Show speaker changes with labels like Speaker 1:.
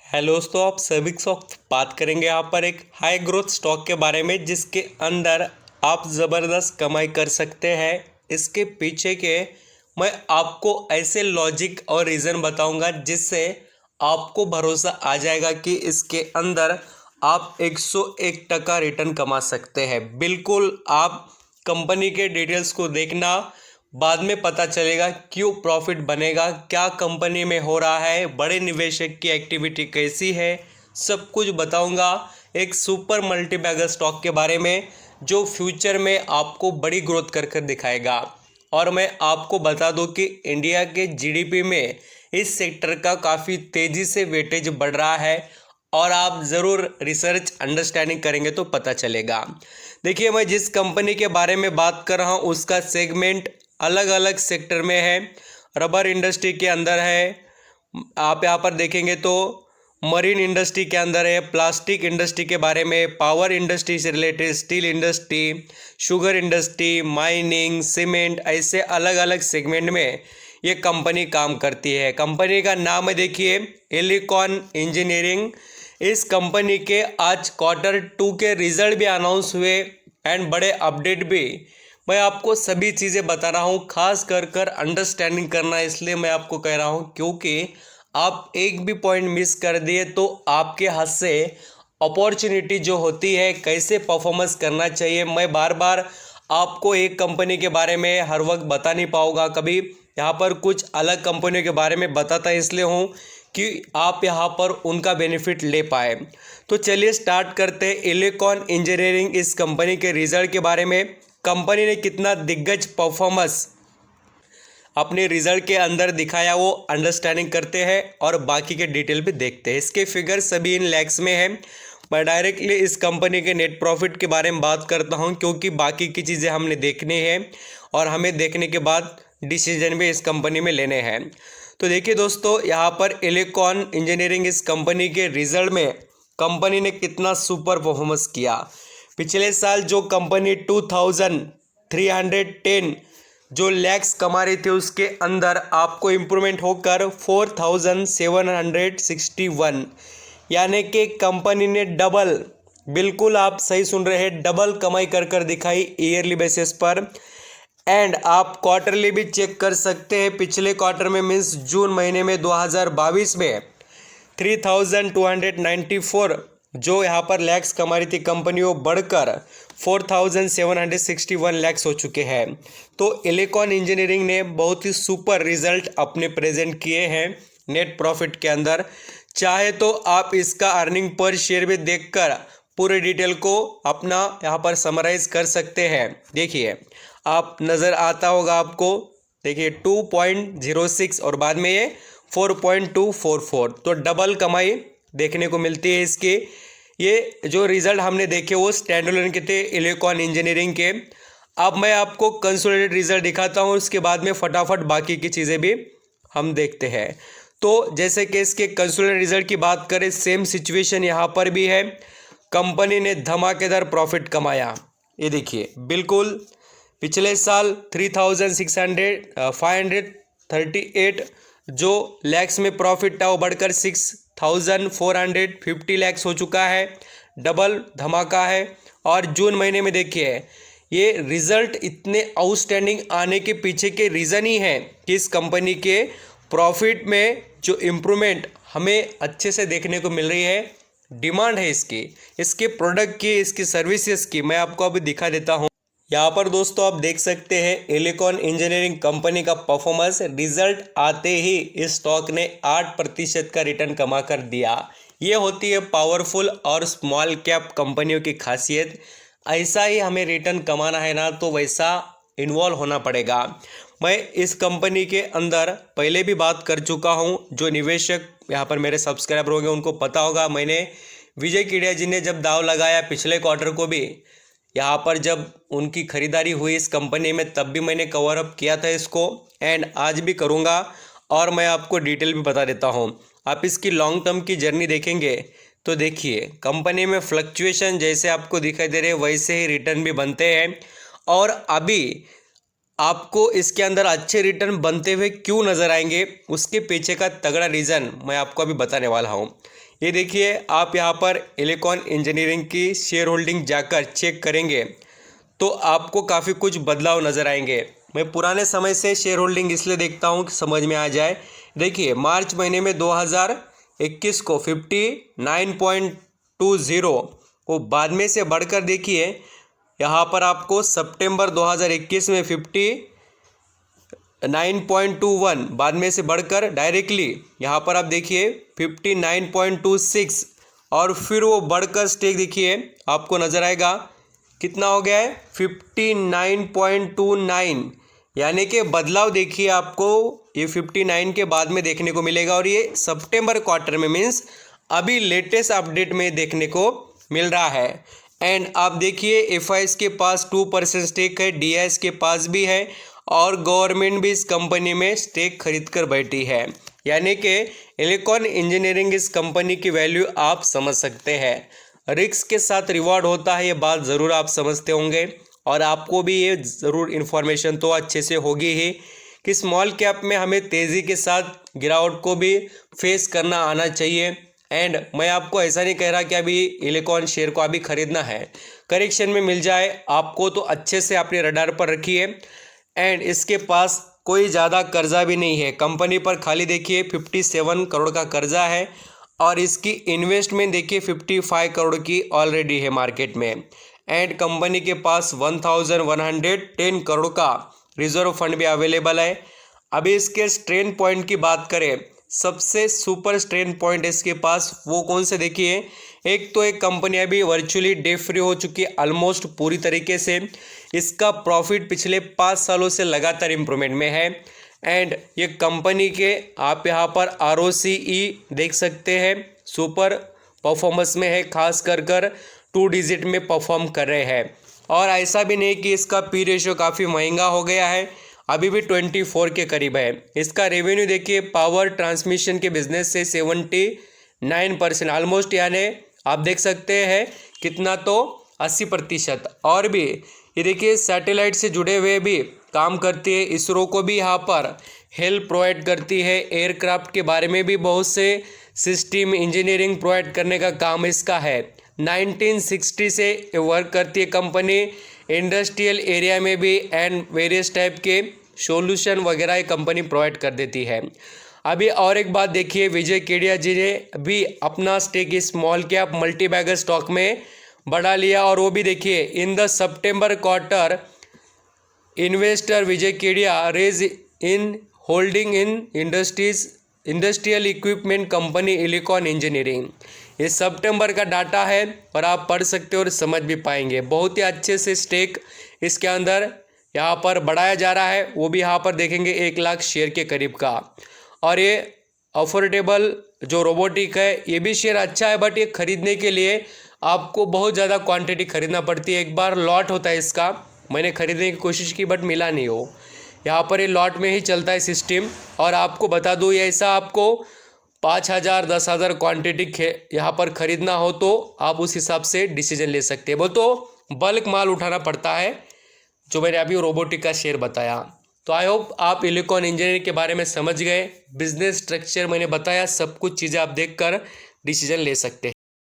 Speaker 1: Hello दोस्तों, आप सभी स्टॉक बात करेंगे यहाँ पर एक हाई ग्रोथ स्टॉक के बारे में जिसके अंदर आप ज़बरदस्त कमाई कर सकते हैं। इसके पीछे के मैं आपको ऐसे लॉजिक और रीज़न बताऊंगा जिससे आपको भरोसा आ जाएगा कि इसके अंदर आप 101% रिटर्न कमा सकते हैं। बिल्कुल आप कंपनी के डिटेल्स को देखना, बाद में पता चलेगा क्यों प्रॉफिट बनेगा, क्या कंपनी में हो रहा है, बड़े निवेशक की एक्टिविटी कैसी है, सब कुछ बताऊंगा एक सुपर मल्टीबैगर स्टॉक के बारे में जो फ्यूचर में आपको बड़ी ग्रोथ कर कर दिखाएगा। और मैं आपको बता दूं कि इंडिया के जीडीपी में इस सेक्टर का काफ़ी तेज़ी से वेटेज बढ़ रहा है और आप ज़रूर रिसर्च अंडरस्टैंडिंग करेंगे तो पता चलेगा। देखिए, मैं जिस कंपनी के बारे में बात कर रहा हूँ उसका सेगमेंट अलग अलग सेक्टर में है। रबर इंडस्ट्री के अंदर है, आप यहाँ पर देखेंगे तो मरीन इंडस्ट्री के अंदर है, प्लास्टिक इंडस्ट्री के बारे में, पावर इंडस्ट्री से related, steel industry, sugar industry, mining, cement, ऐसे अलग अलग सेगमेंट में ये कंपनी काम करती है। कंपनी का नाम है, देखिए, एलिकॉन इंजीनियरिंग। इस कंपनी के आज Q2 के रिजल्ट भी अनाउंस हुए एंड बड़े अपडेट भी। मैं आपको सभी चीज़ें बता रहा हूँ, खास कर अंडरस्टैंडिंग करना, इसलिए मैं आपको कह रहा हूँ क्योंकि आप एक भी पॉइंट मिस कर दिए तो आपके हाथ से अपॉर्चुनिटी जो होती है, कैसे परफॉर्मेंस करना चाहिए, मैं बार बार आपको एक कंपनी के बारे में हर वक्त बता नहीं पाऊँगा। कभी यहाँ पर कुछ अलग कंपनियों के बारे में बताता इसलिए हूँ कि आप यहाँ पर उनका बेनिफिट ले पाए। तो चलिए स्टार्ट करते हैं। एलिकॉन इंजीनियरिंग इस कंपनी के रिजल्ट के बारे में, कंपनी ने कितना दिग्गज परफॉर्मेंस अपने रिजल्ट के अंदर दिखाया वो अंडरस्टैंडिंग करते हैं और बाकी के डिटेल भी देखते हैं। इसके फिगर सभी इन लैक्स में है। मैं डायरेक्टली इस कंपनी के नेट प्रॉफिट के बारे में बात करता हूं क्योंकि बाकी की चीज़ें हमने देखनी है और हमें देखने के बाद डिसीजन भी इस कंपनी में लेने हैं। तो देखिए दोस्तों, यहाँ पर एलिकॉन इंजीनियरिंग इस कंपनी के रिजल्ट में कंपनी ने कितना सुपर परफॉर्मेंस किया। पिछले साल जो कंपनी 2310 जो लैक्स कमा रही थी उसके अंदर आपको इम्प्रूवमेंट होकर 4761, यानी कि कंपनी ने डबल, बिल्कुल आप सही सुन रहे हैं, डबल कमाई कर कर दिखाई ईयरली बेसिस पर। एंड आप क्वार्टरली भी चेक कर सकते हैं। पिछले क्वार्टर में मीन्स जून महीने में 2022 में 3294 जो यहाँ पर लैक्स कमा रही थी कंपनी, वो बढ़कर 4761 लैक्स हो चुके हैं। तो एलिकॉन इंजीनियरिंग ने बहुत ही सुपर रिजल्ट अपने प्रेजेंट किए हैं नेट प्रॉफिट के अंदर। चाहे तो आप इसका अर्निंग पर शेयर भी देखकर पूरे डिटेल को अपना यहाँ पर समराइज कर सकते हैं। देखिए, आप नज़र आता होगा आपको, देखिए 2.06 और बाद में ये 4.244, तो डबल कमाई देखने को मिलती है इसकी। ये जो रिज़ल्ट हमने देखे वो स्टैंडअलोन के थे एलिकॉन इंजीनियरिंग के। अब मैं आपको कंसोलिडेटेड रिज़ल्ट दिखाता हूँ, उसके बाद में फटाफट बाकी की चीज़ें भी हम देखते हैं। तो जैसे कि इसके कंसोलिडेटेड रिज़ल्ट की बात करें, सेम सिचुएशन यहाँ पर भी है। कंपनी ने धमाकेदार प्रॉफिट कमाया। ये देखिए, बिल्कुल पिछले साल 538 जो लैक्स में प्रॉफिट था वो बढ़कर 6450 लैक्स हो चुका है। डबल धमाका है। और जून महीने में देखिए, ये रिजल्ट इतने आउटस्टैंडिंग आने के पीछे के रीज़न ही है कि इस कंपनी के प्रॉफिट में जो इम्प्रूवमेंट हमें अच्छे से देखने को मिल रही है। डिमांड है इसके प्रोडक्ट की, इसकी सर्विसेज की। मैं आपको अभी दिखा देता हूँ। यहाँ पर दोस्तों आप देख सकते हैं एलिकॉन इंजीनियरिंग कंपनी का परफॉर्मेंस। रिजल्ट आते ही इस स्टॉक ने 8% का रिटर्न कमा कर दिया। ये होती है पावरफुल और स्मॉल कैप कंपनियों की खासियत। ऐसा ही हमें रिटर्न कमाना है ना, तो वैसा इन्वॉल्व होना पड़ेगा। मैं इस कंपनी के अंदर पहले भी बात कर चुका हूँ। जो निवेशक यहाँ पर मेरे सब्सक्राइबर होंगे उनको पता होगा, मैंने विजय केडिया जी ने जब दाव लगाया पिछले क्वार्टर को भी, यहाँ पर जब उनकी खरीदारी हुई इस कंपनी में, तब भी मैंने कवर अप किया था इसको एंड आज भी करूँगा। और मैं आपको डिटेल भी बता देता हूँ। आप इसकी लॉन्ग टर्म की जर्नी देखेंगे तो देखिए, कंपनी में फ्लक्चुएशन जैसे आपको दिखाई दे रहे हैं वैसे ही रिटर्न भी बनते हैं। और अभी आपको इसके अंदर अच्छे रिटर्न बनते हुए क्यों नज़र आएंगे, उसके पीछे का तगड़ा रीज़न मैं आपको अभी बताने वाला हूँ। ये देखिए, आप यहाँ पर इलेक्ट्रॉन इंजीनियरिंग की शेयर होल्डिंग जाकर चेक करेंगे तो आपको काफ़ी कुछ बदलाव नज़र आएंगे। मैं पुराने समय से शेयर होल्डिंग इसलिए देखता हूँ कि समझ में आ जाए। देखिए, मार्च महीने में 2021 को 59.20 को बाद में से बढ़कर देखिए यहाँ पर आपको सितंबर 2021 में 59.21 बाद में से बढ़कर डायरेक्टली यहाँ पर आप देखिए 59.26 और फिर वो बढ़कर स्टेक देखिए आपको नज़र आएगा कितना हो गया है 59.29, यानी कि बदलाव देखिए आपको ये 59 के बाद में देखने को मिलेगा और ये सितंबर क्वार्टर में मीन्स अभी लेटेस्ट अपडेट में देखने को मिल रहा है। एंड आप देखिए एफआईएस के पास 2% स्टेक है, डीआईएस के पास भी है और गवर्नमेंट भी इस कंपनी में स्टेक खरीद कर बैठी है, यानी कि इलेक्ट्रॉन इंजीनियरिंग इस कंपनी की वैल्यू आप समझ सकते हैं। रिस्क के साथ रिवॉर्ड होता है, ये बात ज़रूर आप समझते होंगे और आपको भी ये ज़रूर इन्फॉर्मेशन तो अच्छे से होगी ही कि स्मॉल कैप में हमें तेज़ी के साथ गिरावट को भी फेस करना आना चाहिए। एंड मैं आपको ऐसा नहीं कह रहा कि अभी इलेक्ट्रॉन शेयर को अभी ख़रीदना है, करेक्शन में मिल जाए आपको तो अच्छे से अपने रडार पर रखिए। एंड इसके पास कोई ज़्यादा कर्जा भी नहीं है, कंपनी पर खाली देखिए 57 करोड़ का कर्जा है और इसकी इन्वेस्टमेंट देखिए 55 करोड़ की ऑलरेडी है मार्केट में। एंड कंपनी के पास 1110 करोड़ का रिजर्व फंड भी अवेलेबल है। अभी इसके स्ट्रेन पॉइंट की बात करें, सबसे सुपर स्ट्रेन पॉइंट इसके पास वो कौन से देखिए, एक तो एक कंपनी अभी वर्चुअली डेट फ्री हो चुकी है ऑलमोस्ट पूरी तरीके से, इसका प्रॉफिट पिछले 5 सालों से लगातार इम्प्रूवमेंट में है। एंड ये कंपनी के आप यहाँ पर ROCE देख सकते हैं सुपर परफॉर्मेंस में है, खास कर 2 डिजिट में परफॉर्म कर रहे हैं। और ऐसा भी नहीं कि इसका पी रेशियो काफ़ी महंगा हो गया है, अभी भी 24 के करीब है। इसका रेवेन्यू देखिए पावर ट्रांसमिशन के बिजनेस से 79% ऑलमोस्ट, यानी आप देख सकते हैं कितना तो 80%। और भी ये देखिए सैटेलाइट से जुड़े हुए भी काम करती है, इसरो को भी यहाँ पर हेल्प प्रोवाइड करती है, एयरक्राफ्ट के बारे में भी बहुत से सिस्टम इंजीनियरिंग प्रोवाइड करने का काम इसका है। 1960 से वर्क करती है कंपनी, इंडस्ट्रियल एरिया में भी एंड वेरियस टाइप के सॉल्यूशन वगैरह ये कंपनी प्रोवाइड कर देती है। अभी और एक बात देखिए, विजय केडिया जी ने भी अपना stake small cap multi bagger stock में बढ़ा लिया और वो भी देखिए in the September quarter investor Vijay Kedia raise in holding in industrial equipment company Electron Engineering. ये सितंबर का डाटा है और आप पढ़ सकते हो और समझ भी पाएंगे। बहुत ही अच्छे से स्टेक इसके अंदर यहाँ पर बढ़ाया जा रहा है, वो भी यहाँ पर देखेंगे 1 लाख शेयर के करीब का। और ये अफोर्डेबल जो रोबोटिक है ये भी शेयर अच्छा है, बट ये खरीदने के लिए आपको बहुत ज़्यादा क्वांटिटी खरीदना पड़ती है। एक बार लॉट होता है इसका, मैंने खरीदने की कोशिश की बट मिला नहीं हो, यहाँ पर ये लॉट में ही चलता है सिस्टम। और आपको बता दूँ ये ऐसा आपको 5,000 10,000 क्वांटिटी यहाँ पर खरीदना हो तो आप उस हिसाब से डिसीजन ले सकते हैं। वो तो बल्क माल उठाना पड़ता है, जो मैंने अभी रोबोटिक का शेयर बताया। तो आई होप आप इलेक्ट्रॉन इंजीनियरिंग के बारे में समझ गए, बिजनेस स्ट्रक्चर मैंने बताया, सब कुछ चीज़ें आप देखकर डिसीजन ले सकते हैं।